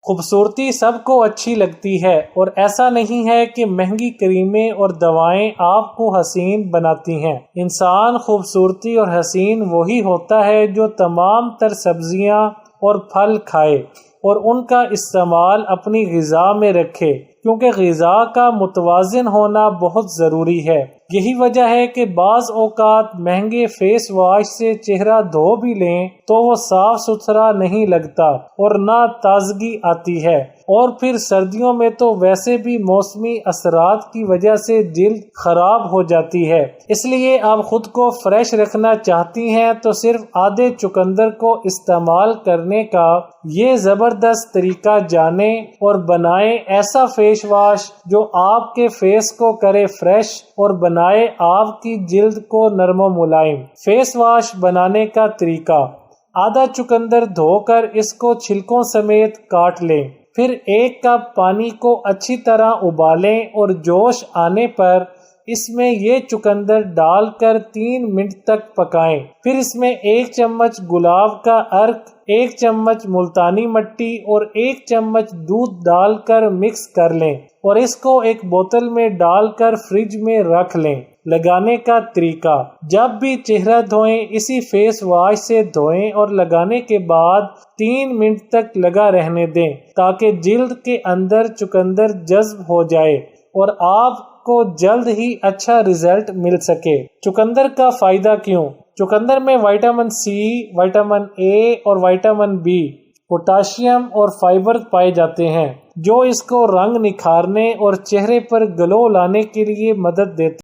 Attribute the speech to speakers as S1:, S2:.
S1: خوبصورتی سب کو اچھی لگتی ہے، اور ایسا نہیں ہے کہ مہنگی کریمیں اور دوائیں آپ کو حسین بناتی ہیں۔ انسان خوبصورتی اور حسین وہی ہوتا ہے جو تمام تر سبزیاں اور پھل کھائے اور ان کا استعمال اپنی غذا میں رکھے، کیونکہ غذا کا متوازن ہونا بہت ضروری ہے۔ یہی وجہ ہے کہ بعض اوقات مہنگے فیس واش سے چہرہ دھو بھی لیں تو وہ صاف ستھرا نہیں لگتا اور نہ تازگی آتی ہے، اور پھر سردیوں میں تو ویسے بھی موسمی اثرات کی وجہ سے جلد خراب ہو جاتی ہے۔ اس لیے آپ خود کو فریش رکھنا چاہتی ہیں تو صرف آدھے چقندر کو استعمال کرنے کا یہ زبردست طریقہ جانیں اور بنائیں ایسا فیس واش جو آپ کے فیس کو کرے فریش اور بنائے آپ کی جلد کو نرم و ملائم۔ فیس واش بنانے کا طریقہ: آدھا چقندر دھو کر اس کو چھلکوں سمیت کاٹ لیں، پھر 1 کپ پانی کو اچھی طرح ابالیں اور جوش آنے پر اس میں یہ چقندر ڈال کر 3 منٹ تک پکائیں۔ پھر اس میں 1 چمچ گلاب کا عرق، 1 چمچ ملتانی مٹی اور 1 چمچ دودھ ڈال کر مکس کر لیں اور اس کو ایک بوتل میں ڈال کر فریج میں رکھ لیں۔ لگانے کا طریقہ: جب بھی چہرہ دھوئیں اسی فیس واش سے دھوئیں اور لگانے کے بعد 3 منٹ تک لگا رہنے دیں تاکہ جلد کے اندر چقندر جذب ہو جائے اور آپ کو جلد ہی اچھا رزلٹ مل سکے۔ چقندر کا فائدہ کیوں؟ چقندر میں وٹامن سی، وٹامن اے اور وٹامن بی، پوٹاشیم اور فائبر پائے جاتے ہیں جو اس کو رنگ نکھارنے اور چہرے پر گلو لانے کے لیے مدد دیتے ہیں۔